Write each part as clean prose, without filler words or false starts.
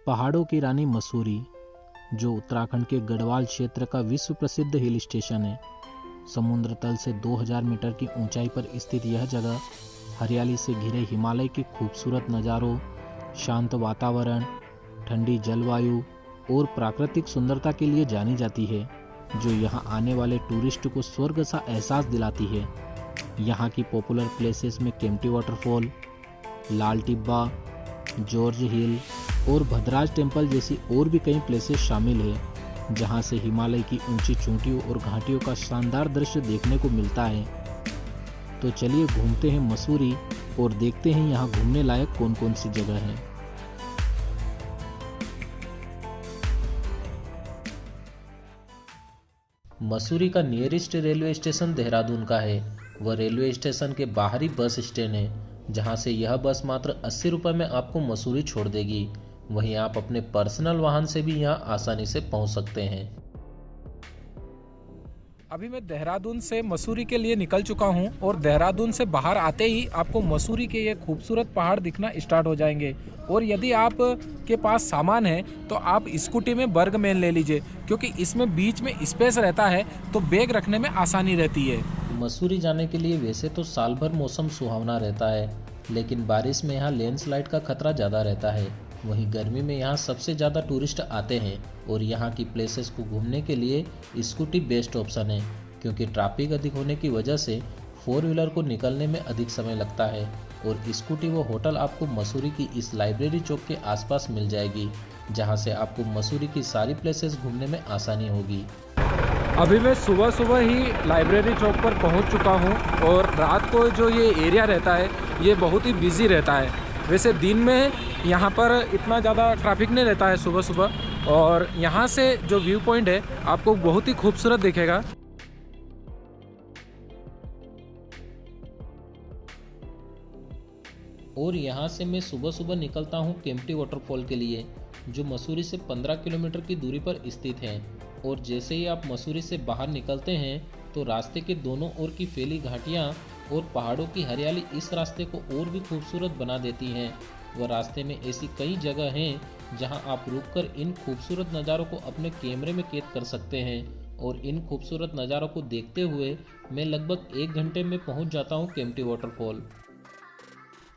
पहाड़ों की रानी मसूरी, जो उत्तराखंड के गढ़वाल क्षेत्र का विश्व प्रसिद्ध हिल स्टेशन है। समुद्र तल से 2000 मीटर की ऊंचाई पर स्थित यह जगह हरियाली से घिरे हिमालय के खूबसूरत नज़ारों, शांत वातावरण, ठंडी जलवायु और प्राकृतिक सुंदरता के लिए जानी जाती है, जो यहाँ आने वाले टूरिस्ट को स्वर्ग सा एहसास दिलाती है। यहाँ की पॉपुलर प्लेसेस में केम्प्टी वाटरफॉल, लाल टिब्बा, जॉर्ज हिल और भद्राज टेम्पल जैसी और भी कई प्लेसेस शामिल हैं, जहाँ से हिमालय की ऊंची चोटियों और घाटियों का शानदार दृश्य देखने को मिलता है। तो चलिए घूमते हैं मसूरी और देखते हैं यहाँ घूमने लायक कौन कौन सी जगह है। मसूरी का नियरेस्ट रेलवे स्टेशन देहरादून का है। वह रेलवे स्टेशन के बाहरी बस स्टैंड है, जहां से यह बस मात्र 80 रुपये में आपको मसूरी छोड़ देगी। वहीं आप अपने पर्सनल वाहन से भी यहां आसानी से पहुंच सकते हैं। अभी मैं देहरादून से मसूरी के लिए निकल चुका हूं और देहरादून से बाहर आते ही आपको मसूरी के ये खूबसूरत पहाड़ दिखना स्टार्ट हो जाएंगे। और यदि आप के पास सामान है तो आप स्कूटी में बर्गमैन ले लीजिए, क्योंकि इसमें बीच में स्पेस रहता है तो बैग रखने में आसानी रहती है। मसूरी जाने के लिए वैसे तो साल भर मौसम सुहावना रहता है, लेकिन बारिश में यहाँ लैंडस्लाइड का खतरा ज़्यादा रहता है। वहीं गर्मी में यहाँ सबसे ज़्यादा टूरिस्ट आते हैं और यहाँ की प्लेसेस को घूमने के लिए स्कूटी बेस्ट ऑप्शन है, क्योंकि ट्रैफिक अधिक होने की वजह से 4 व्हीलर को निकलने में अधिक समय लगता है। और स्कूटी व होटल आपको मसूरी की इस लाइब्रेरी चौक के आसपास मिल जाएगी, जहाँ से आपको मसूरी की सारी प्लेसेस घूमने में आसानी होगी। अभी मैं सुबह सुबह ही लाइब्रेरी चौक पर पहुंच चुका हूं और रात को जो ये एरिया रहता है ये बहुत ही बिजी रहता है। वैसे दिन में यहाँ पर इतना ज़्यादा ट्रैफिक नहीं रहता है सुबह सुबह, और यहाँ से जो व्यू पॉइंट है आपको बहुत ही खूबसूरत दिखेगा। और यहाँ से मैं सुबह सुबह निकलता हूँ केम्प्टी वाटरफॉल के लिए, जो मसूरी से 15 किलोमीटर की दूरी पर स्थित है। और जैसे ही आप मसूरी से बाहर निकलते हैं तो रास्ते के दोनों ओर की फैली घाटियाँ और पहाड़ों की हरियाली इस रास्ते को और भी खूबसूरत बना देती हैं। वह रास्ते में ऐसी कई जगह हैं जहां आप रुककर इन खूबसूरत नज़ारों को अपने कैमरे में कैद कर सकते हैं। और इन खूबसूरत नज़ारों को देखते हुए मैं लगभग 1 घंटे में पहुंच जाता हूं केम्प्टी वाटरफॉल,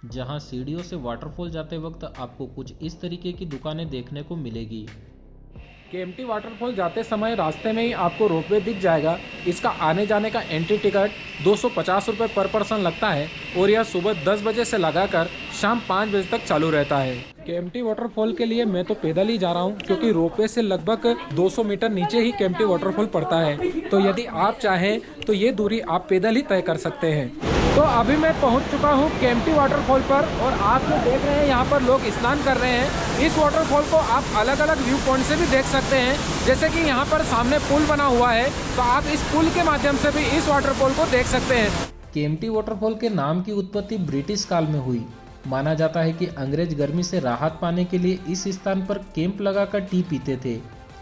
जहां सीढ़ियों से वाटरफॉल जाते वक्त आपको कुछ इस तरीके की दुकानें देखने को मिलेगी। केम्प्टी वाटरफॉल जाते समय रास्ते में ही आपको रोपवे दिख जाएगा। इसका आने जाने का एंट्री टिकट 250 रुपये पर पर्सन लगता है और यह सुबह 10 बजे से लगाकर शाम 5 बजे तक चालू रहता है। केम्प्टी वाटरफॉल के लिए मैं तो पैदल ही जा रहा हूँ, क्योंकि रोपवे से लगभग 200 मीटर नीचे ही केम्प्टी वाटरफॉल पड़ता है। तो यदि आप चाहें तो ये दूरी आप पैदल ही तय कर सकते हैं। तो अभी मैं पहुंच चुका हूं केम्प्टी वाटरफॉल पर और आप जो देख रहे हैं यहाँ पर लोग स्नान कर रहे हैं। इस वाटरफॉल को आप अलग अलग व्यू पॉइंट से भी देख सकते हैं, जैसे कि यहाँ पर सामने पुल बना हुआ है, तो आप इस पुल के माध्यम से भी इस वाटरफॉल को देख सकते हैं। केम्प्टी वाटरफॉल के नाम की उत्पत्ति ब्रिटिश काल में हुई। माना जाता है कि अंग्रेज गर्मी से राहत पाने के लिए इस स्थान पर कैंप लगाकर टी पीते थे।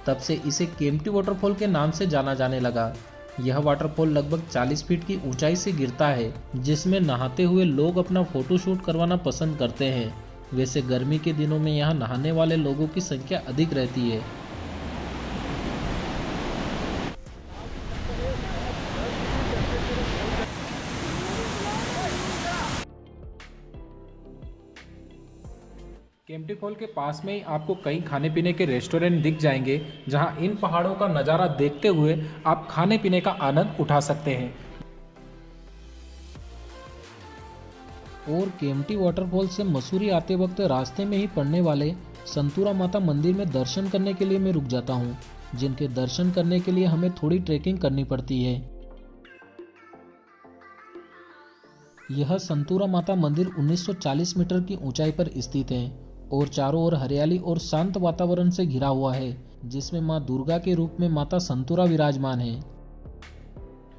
तब से इसे केम्प्टी वाटरफॉल के नाम से जाना जाने लगा। यह वाटरफॉल लगभग 40 फीट की ऊंचाई से गिरता है, जिसमें नहाते हुए लोग अपना फोटोशूट करवाना पसंद करते हैं। वैसे गर्मी के दिनों में यहाँ नहाने वाले लोगों की संख्या अधिक रहती है। केम्प्टी फॉल के पास में ही आपको कई खाने पीने के रेस्टोरेंट दिख जाएंगे, जहां इन पहाड़ों का नज़ारा देखते हुए आप खाने पीने का आनंद उठा सकते हैं। और केम्प्टी वाटरफॉल से मसूरी आते वक्त रास्ते में ही पड़ने वाले संतूरा माता मंदिर में दर्शन करने के लिए मैं रुक जाता हूँ, जिनके दर्शन करने के लिए हमें थोड़ी ट्रैकिंग करनी पड़ती है। यह संतूरा माता मंदिर 1940 मीटर की ऊंचाई पर स्थित है और चारों ओर हरियाली और शांत वातावरण से घिरा हुआ है, जिसमें मां दुर्गा के रूप में माता संतूरा विराजमान है।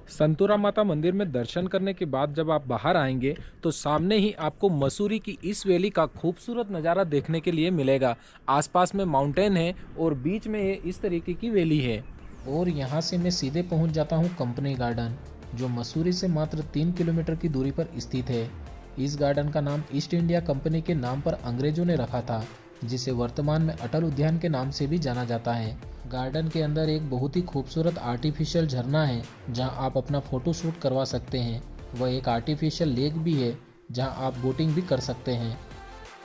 संतूरा माता मंदिर में दर्शन करने के बाद जब आप बाहर आएंगे तो सामने ही आपको मसूरी की इस वैली का खूबसूरत नज़ारा देखने के लिए मिलेगा। आसपास में माउंटेन है और बीच में ये इस तरीके की वैली है। और यहाँ से मैं सीधे पहुँच जाता हूँ कंपनी गार्डन, जो मसूरी से मात्र 3 किलोमीटर की दूरी पर स्थित है। इस गार्डन का नाम ईस्ट इंडिया कंपनी के नाम पर अंग्रेजों ने रखा था जिसे वर्तमान में अटल उद्यान के नाम से भी जाना जाता है। गार्डन के अंदर एक बहुत ही खूबसूरत आर्टिफिशियल झरना है जहां आप अपना फोटो शूट करवा सकते हैं। वह एक आर्टिफिशियल लेक भी है जहां आप बोटिंग भी कर सकते हैं।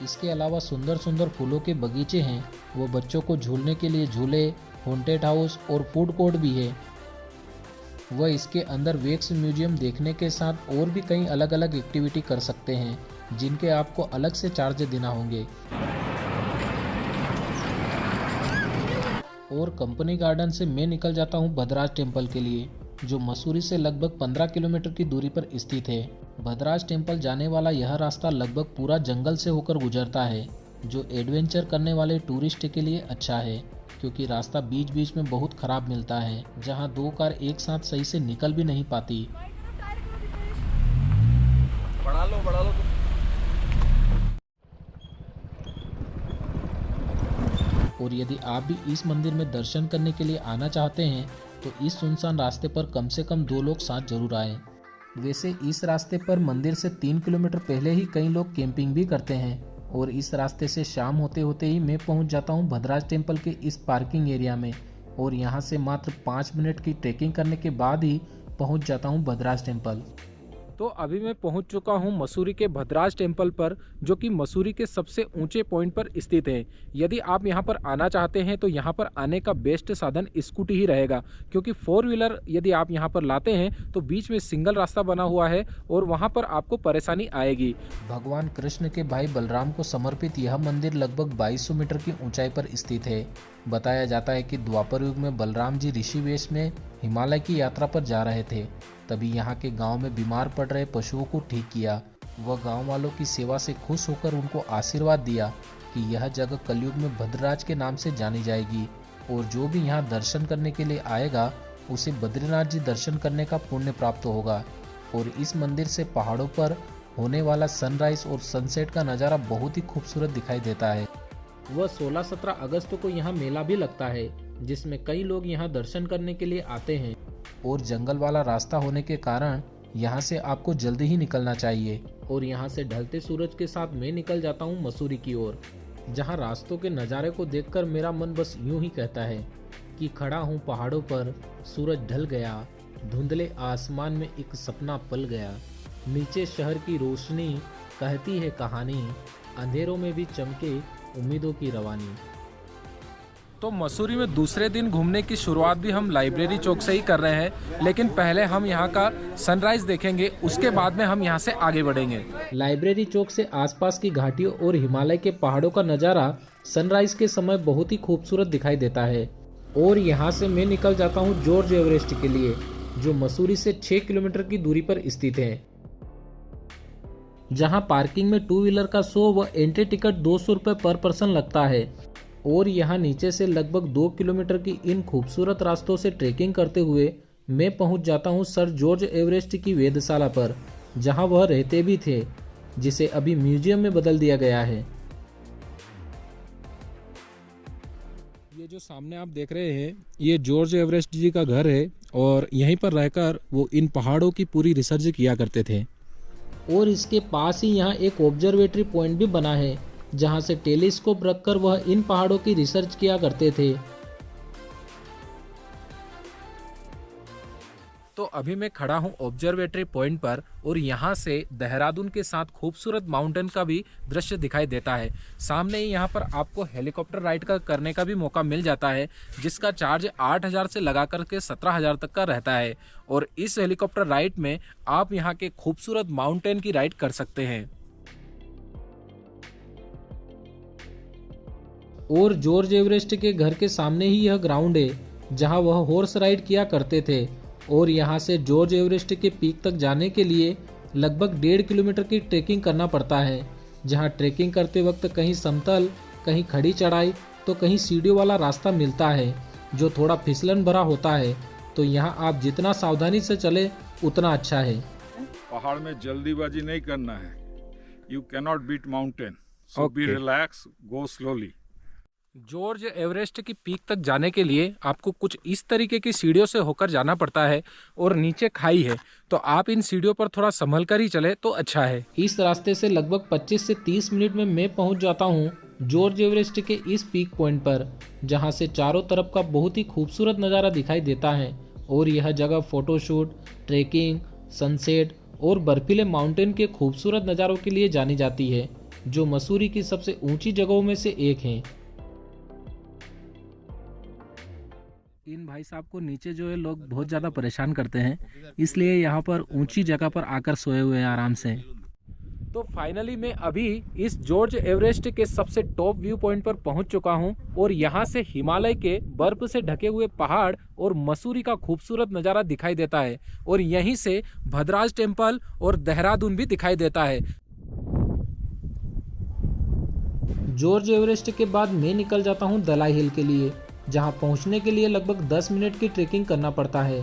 इसके अलावा सुंदर सुंदर फूलों के बगीचे हैं। वो बच्चों को झूलने के लिए झूले, हॉन्टेड हाउस और फूड कोर्ट भी है। वह इसके अंदर वैक्स म्यूजियम देखने के साथ और भी कई अलग अलग एक्टिविटी कर सकते हैं जिनके आपको अलग से चार्ज देना होंगे। और कंपनी गार्डन से मैं निकल जाता हूं भद्राज टेम्पल के लिए, जो मसूरी से लगभग 15 किलोमीटर की दूरी पर स्थित है। भद्राज टेम्पल जाने वाला यह रास्ता लगभग पूरा जंगल से होकर गुजरता है, जो एडवेंचर करने वाले टूरिस्ट के लिए अच्छा है, क्योंकि रास्ता बीच बीच में बहुत खराब मिलता है, जहां दो कार एक साथ सही से निकल भी नहीं पाती। बढ़ा लो। और यदि आप भी इस मंदिर में दर्शन करने के लिए आना चाहते हैं तो इस सुनसान रास्ते पर कम से कम 2 लोग साथ जरूर आएं। वैसे इस रास्ते पर मंदिर से 3 किलोमीटर पहले ही कई लोग कैंपिंग भी करते हैं और इस रास्ते से शाम होते होते ही मैं पहुंच जाता हूं भद्राज टेम्पल के इस पार्किंग एरिया में और यहां से मात्र 5 मिनट की ट्रेकिंग करने के बाद ही पहुंच जाता हूं भद्राज टेम्पल। तो अभी मैं पहुंच चुका हूं मसूरी के भद्राज टेम्पल पर, जो कि मसूरी के सबसे ऊंचे पॉइंट पर स्थित है। यदि आप यहां पर आना चाहते हैं तो यहां पर आने का बेस्ट साधन स्कूटी ही रहेगा, क्योंकि 4 व्हीलर यदि आप यहां पर लाते हैं तो बीच में सिंगल रास्ता बना हुआ है और वहां पर आपको परेशानी आएगी। भगवान कृष्ण के भाई बलराम को समर्पित यह मंदिर लगभग 2200 मीटर की ऊंचाई पर स्थित है। बताया जाता है कि द्वापर युग में बलराम जी ऋषिवेश में हिमालय की यात्रा पर जा रहे थे, तभी यहाँ के गांव में बीमार पड़ रहे पशुओं को ठीक किया। वह गांव वालों की सेवा से खुश होकर उनको आशीर्वाद दिया कि यह जगह कलयुग में भद्रराज के नाम से जानी जाएगी और जो भी यहाँ दर्शन करने के लिए आएगा उसे बद्रीनाथ जी दर्शन करने का पुण्य प्राप्त होगा। और इस मंदिर से पहाड़ों पर होने वाला सनराइज और सनसेट का नज़ारा बहुत ही खूबसूरत दिखाई देता है। वह 16-17 अगस्त को यहाँ मेला भी लगता है, जिसमें कई लोग यहाँ दर्शन करने के लिए आते हैं। और जंगल वाला रास्ता होने के कारण यहाँ से आपको जल्दी ही निकलना चाहिए। और यहाँ से ढलते सूरज के साथ मैं निकल जाता हूँ मसूरी की ओर, जहाँ रास्तों के नज़ारे को देखकर मेरा मन बस यूं ही कहता है कि खड़ा हूँ पहाड़ों पर, सूरज ढल गया, धुंधले आसमान में एक सपना पल गया, नीचे शहर की रोशनी कहती है कहानी, अंधेरों में भी चमके उम्मीदों की रवानी। तो मसूरी में दूसरे दिन घूमने की शुरुआत भी हम लाइब्रेरी चौक से ही कर रहे हैं, लेकिन पहले हम यहाँ का सनराइज देखेंगे, उसके बाद में हम यहाँ से आगे बढ़ेंगे। लाइब्रेरी चौक से आसपास की घाटियों और हिमालय के पहाड़ों का नज़ारा सनराइज के समय बहुत ही खूबसूरत दिखाई देता है। और यहाँ से मैं निकल जाता हूँ जॉर्ज एवरेस्ट के लिए, जो मसूरी से 6 किलोमीटर की दूरी पर स्थित है, जहाँ पार्किंग में 2 व्हीलर का 100 व एंट्री टिकट 200 रुपये पर पर्सन लगता है। और यहाँ नीचे से लगभग 2 किलोमीटर की इन खूबसूरत रास्तों से ट्रेकिंग करते हुए मैं पहुँच जाता हूँ सर जॉर्ज एवरेस्ट की वेधशाला पर, जहाँ वह रहते भी थे, जिसे अभी म्यूजियम में बदल दिया गया है। ये जो सामने आप देख रहे हैं, ये जॉर्ज एवरेस्ट जी का घर है और यहीं पर रहकर वो इन पहाड़ों की पूरी रिसर्च किया करते थे। और इसके पास ही यहाँ एक ऑब्जर्वेटरी पॉइंट भी बना है, जहाँ से टेलीस्कोप रखकर वह इन पहाड़ों की रिसर्च किया करते थे। तो अभी मैं खड़ा हूँ ऑब्जर्वेटरी पॉइंट पर और यहाँ से देहरादून के साथ खूबसूरत माउंटेन का भी दृश्य दिखाई देता है। सामने ही यहाँ पर आपको हेलीकॉप्टर राइड करने का भी मौका मिल जाता है, जिसका चार्ज 8,000 से लगा करके 17,000 तक का रहता है। और इस हेलीकॉप्टर राइड में आप यहाँ के खूबसूरत माउंटेन की राइड कर सकते हैं। और जॉर्ज एवरेस्ट के घर के सामने ही यह ग्राउंड है, जहाँ वह हॉर्स राइड किया करते थे। और यहाँ से जॉर्ज एवरेस्ट के पीक तक जाने के लिए लगभग 1.5 किलोमीटर की ट्रेकिंग करना पड़ता है, जहाँ ट्रेकिंग करते वक्त कहीं समतल, कहीं खड़ी चढ़ाई तो कहीं सीढ़ियों वाला रास्ता मिलता है, जो थोड़ा फिसलन भरा होता है। तो यहाँ आप जितना सावधानी से चले उतना अच्छा है। पहाड़ में जल्दीबाजी नहीं करना है। You cannot beat mountain, so be relax, go slowly. George Everest की पीक तक जाने के लिए आपको कुछ इस तरीके की सीढ़ियों से होकर जाना पड़ता है और नीचे खाई है, तो आप इन सीढ़ियों पर थोड़ा संभल कर ही चले तो अच्छा है। इस रास्ते से लगभग 25 से 30 मिनट में मैं पहुंच जाता हूं जॉर्ज एवरेस्ट के इस पीक पॉइंट पर, जहां से चारों तरफ का बहुत ही खूबसूरत नज़ारा दिखाई देता है। और यह जगह फोटोशूट, ट्रैकिंग, सनसेट और बर्फीले माउंटेन के खूबसूरत नज़ारों के लिए जानी जाती है, जो मसूरी की सबसे ऊंची जगहों में से एक है। इन भाई साहब को नीचे जो है लोग बहुत ज़्यादा परेशान करते हैं, इसलिए यहाँ पर ऊंची जगह पर आकर सोए हुए हैं आराम से। तो फाइनली मैं अभी इस जॉर्ज एवरेस्ट के सबसे टॉप व्यू पॉइंट पर पहुंच चुका हूं और यहां से हिमालय के बर्फ से ढके हुए पहाड़ और मसूरी का खूबसूरत नज़ारा दिखाई देता है और यहीं से भद्राज टेम्पल और देहरादून भी दिखाई देता है। जॉर्ज एवरेस्ट के बाद मैं निकल जाता हूं दलाई हिल के लिए, जहां पहुंचने के लिए लगभग 10 मिनट की ट्रेकिंग करना पड़ता है।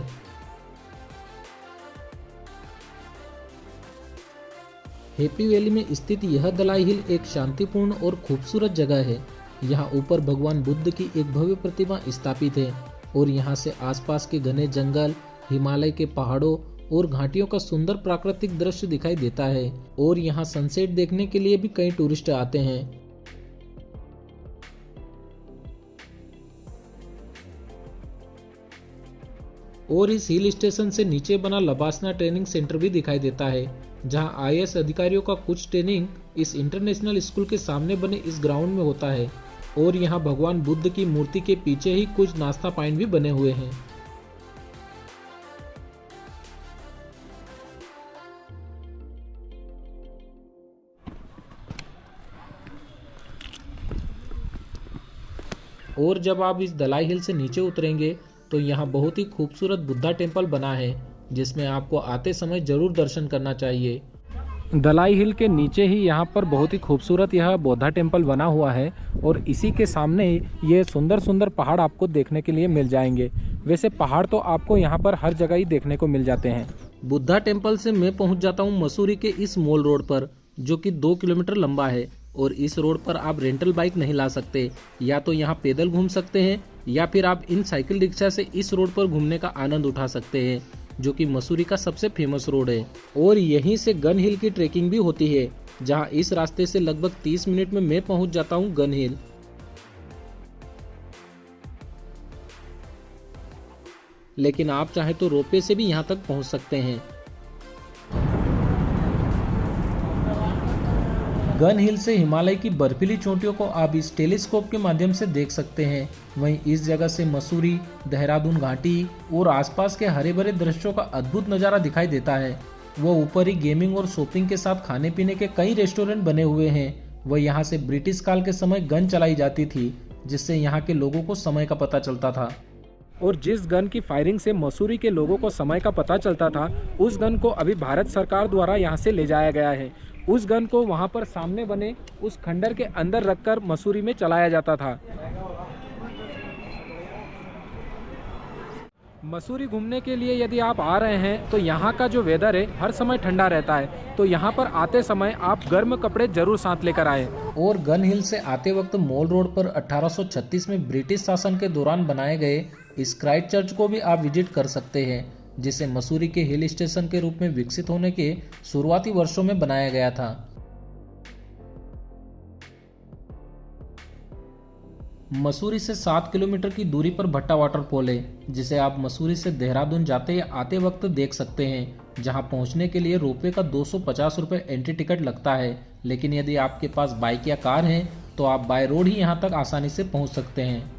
हैप्पी वैली में स्थित यह दलाई हिल एक शांतिपूर्ण और खूबसूरत जगह है। यहाँ ऊपर भगवान बुद्ध की एक भव्य प्रतिमा स्थापित है और यहाँ से आसपास के घने जंगल, हिमालय के पहाड़ों और घाटियों का सुंदर प्राकृतिक दृश्य दिखाई देता है। और यहाँ सनसेट देखने के लिए भी कई टूरिस्ट आते हैं। और इस हिल स्टेशन से नीचे बना लबासना ट्रेनिंग सेंटर भी दिखाई देता है, जहां आईएएस अधिकारियों का कुछ ट्रेनिंग इस इंटरनेशनल स्कूल के सामने बने इस ग्राउंड में होता है। और यहां भगवान बुद्ध की मूर्ति के पीछे ही कुछ नाश्ता पॉइंट भी बने हुए हैं। और जब आप इस दलाई हिल से नीचे उतरेंगे तो यहाँ बहुत ही खूबसूरत बुद्धा टेम्पल बना है, जिसमें आपको आते समय जरूर दर्शन करना चाहिए। दलाई हिल के नीचे ही यहाँ पर बहुत ही खूबसूरत यह बौद्धा टेम्पल बना हुआ है और इसी के सामने ये सुंदर सुंदर पहाड़ आपको देखने के लिए मिल जाएंगे। वैसे पहाड़ तो आपको यहाँ पर हर जगह ही देखने को मिल जाते हैं। बुद्धा टेम्पल से मैं पहुँच जाता हूँ मसूरी के इस मॉल रोड पर, जो कि 2 किलोमीटर लंबा है। और इस रोड पर आप रेंटल बाइक नहीं ला सकते, या तो यहाँ पैदल घूम सकते हैं या फिर आप इन साइकिल रिक्शा से इस रोड पर घूमने का आनंद उठा सकते हैं, जो कि मसूरी का सबसे फेमस रोड है। और यहीं से गन हिल की ट्रेकिंग भी होती है, जहां इस रास्ते से लगभग 30 मिनट में मैं पहुंच जाता हूं गन हिल। लेकिन आप चाहे तो रोपवे से भी यहां तक पहुंच सकते हैं। गन हिल से हिमालय की बर्फीली चोटियों को आप इस टेलीस्कोप के माध्यम से देख सकते हैं। वहीं इस जगह से मसूरी, देहरादून घाटी और आसपास के हरे भरे दृश्यों का अद्भुत नज़ारा दिखाई देता है। वह ऊपर ही गेमिंग और शॉपिंग के साथ खाने पीने के कई रेस्टोरेंट बने हुए हैं। वह यहाँ से ब्रिटिश काल के समय गन चलाई जाती थी, जिससे यहाँ के लोगों को समय का पता चलता था। और जिस गन की फायरिंग से मसूरी के लोगों को समय का पता चलता था, उस गन को अभी भारत सरकार द्वारा यहाँ से ले जाया गया है। उस गन को वहाँ पर सामने बने उस खंडर के अंदर रखकर मसूरी में चलाया जाता था। मसूरी घूमने के लिए यदि आप आ रहे हैं तो यहाँ का जो वेदर है हर समय ठंडा रहता है, तो यहाँ पर आते समय आप गर्म कपड़े जरूर साथ लेकर आए। और गन हिल से आते वक्त मॉल रोड पर 1836 में ब्रिटिश शासन के दौरान बनाए गए इस क्राइस्ट चर्च को भी आप विजिट कर सकते हैं, जिसे मसूरी के हिल स्टेशन के रूप में विकसित होने के शुरुआती वर्षों में बनाया गया था। मसूरी से 7 किलोमीटर की दूरी पर भट्टा वाटरफॉल है, जिसे आप मसूरी से देहरादून जाते या आते वक्त देख सकते हैं, जहां पहुंचने के लिए रोपवे का 250 रुपये एंट्री टिकट लगता है। लेकिन यदि आपके पास बाइक या कार है तो आप बाय रोड ही यहां तक आसानी से पहुंच सकते हैं।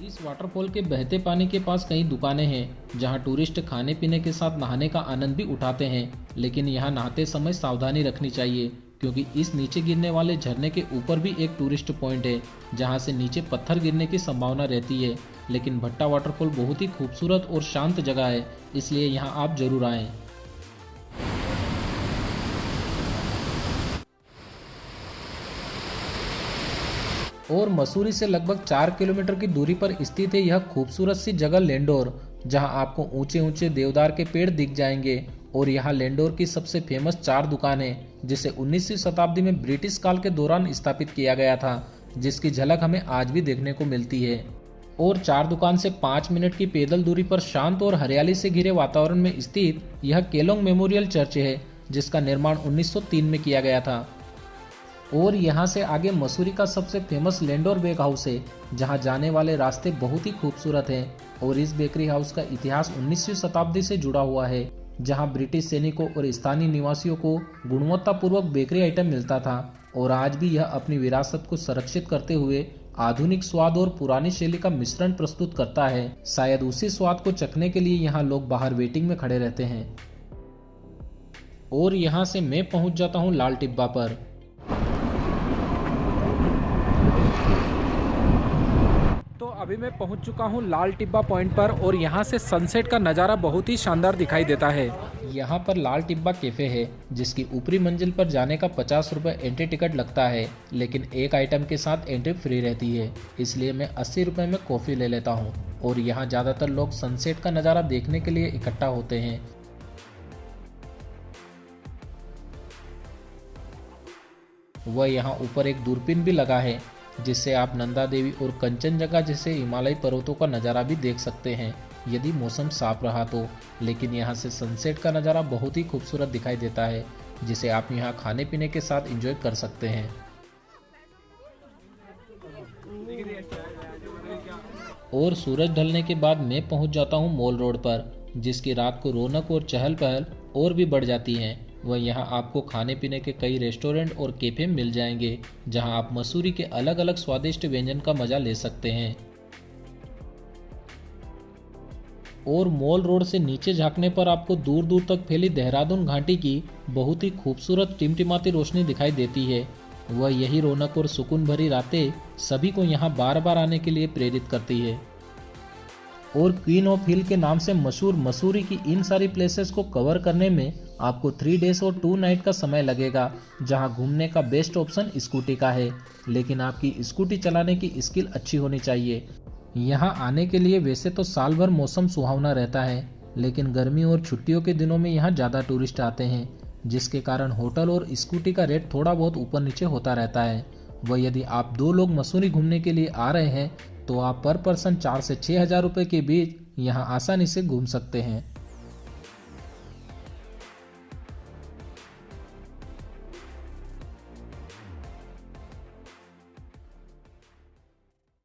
इस वाटरफॉल के बहते पानी के पास कई दुकानें हैं, जहां टूरिस्ट खाने पीने के साथ नहाने का आनंद भी उठाते हैं। लेकिन यहां नहाते समय सावधानी रखनी चाहिए, क्योंकि इस नीचे गिरने वाले झरने के ऊपर भी एक टूरिस्ट पॉइंट है, जहां से नीचे पत्थर गिरने की संभावना रहती है। लेकिन भट्टा वाटरफॉल बहुत ही खूबसूरत और शांत जगह है, इसलिए यहाँ आप जरूर आएँ। और मसूरी से लगभग 4 किलोमीटर की दूरी पर स्थित है यह खूबसूरत सी जगह लेंडोर, जहां आपको ऊंचे ऊंचे देवदार के पेड़ दिख जाएंगे और यहाँ लैंडोर की सबसे फेमस 4 दुकानें, जिसे 19वीं शताब्दी में ब्रिटिश काल के दौरान स्थापित किया गया था, जिसकी झलक हमें आज भी देखने को मिलती है। और 4 दुकान से 5 मिनट की पैदल दूरी पर शांत और हरियाली से घिरे वातावरण में स्थित यह केलोंग मेमोरियल चर्च है, जिसका निर्माण 1903 में किया गया था। और यहाँ से आगे मसूरी का सबसे फेमस लैंडोर बेक हाउस है, जहाँ जाने वाले रास्ते बहुत ही खूबसूरत हैं। और इस बेकरी हाउस का इतिहास 19वीं शताब्दी से जुड़ा हुआ है, जहाँ ब्रिटिश सैनिकों और स्थानीय निवासियों को गुणवत्तापूर्वक बेकरी आइटम मिलता था। और आज भी यह अपनी विरासत को संरक्षित करते हुए आधुनिक स्वाद और पुरानी शैली का मिश्रण प्रस्तुत करता है। शायद उसी स्वाद को चखने के लिए यहाँ लोग बाहर वेटिंग में खड़े रहते हैं। और यहाँ से मैं पहुँच जाता हूँ लाल टिब्बा पर। तो अभी मैं पहुंच चुका हूं लाल टिब्बा पॉइंट पर और यहां से सनसेट का नज़ारा बहुत ही शानदार दिखाई देता है। यहाँ पर लाल टिब्बा कैफ़े है, जिसकी ऊपरी मंजिल पर जाने का 50 रुपये एंट्री टिकट लगता है, लेकिन एक आइटम के साथ एंट्री फ्री रहती है, इसलिए मैं 80 रुपये में कॉफ़ी ले लेता हूँ। और यहाँ ज़्यादातर लोग सनसेट का नज़ारा देखने के लिए इकट्ठा होते हैं। वह यहाँ ऊपर एक दूरबीन भी लगा है, जिससे आप नंदा देवी और कंचनजंगा जैसे हिमालयी पर्वतों का नज़ारा भी देख सकते हैं, यदि मौसम साफ रहा तो। लेकिन यहाँ से सनसेट का नज़ारा बहुत ही खूबसूरत दिखाई देता है, जिसे आप यहाँ खाने पीने के साथ एंजॉय कर सकते हैं। और सूरज ढलने के बाद मैं पहुँच जाता हूँ मॉल रोड पर, जिसकी रात को रौनक और चहल पहल और भी बढ़ जाती है। वह यहाँ आपको खाने पीने के कई रेस्टोरेंट और कैफे मिल जाएंगे, जहाँ आप मसूरी के अलग अलग स्वादिष्ट व्यंजन का मजा ले सकते हैं। और मॉल रोड से नीचे झांकने पर आपको दूर दूर तक फैली देहरादून घाटी की बहुत ही खूबसूरत टिमटिमाती रोशनी दिखाई देती है। वह यही रौनक और सुकून भरी रातें सभी को यहाँ बार बार आने के लिए प्रेरित करती है। और क्वीन ऑफ हिल के नाम से मशहूर मसूरी की इन सारी प्लेसेस को कवर करने में आपको 3 डेज और 2 नाइट का समय लगेगा, जहां घूमने का बेस्ट ऑप्शन स्कूटी का है, लेकिन आपकी स्कूटी चलाने की स्किल अच्छी होनी चाहिए। यहां आने के लिए वैसे तो साल भर मौसम सुहावना रहता है, लेकिन गर्मी और छुट्टियों के दिनों में यहां ज़्यादा टूरिस्ट आते हैं, जिसके कारण होटल और स्कूटी का रेट थोड़ा बहुत ऊपर नीचे होता रहता है। वह यदि आप 2 लोग मसूरी घूमने के लिए आ रहे हैं तो आप पर पर्सन 4 से 6 हज़ार रुपये के बीच यहाँ आसानी से घूम सकते हैं।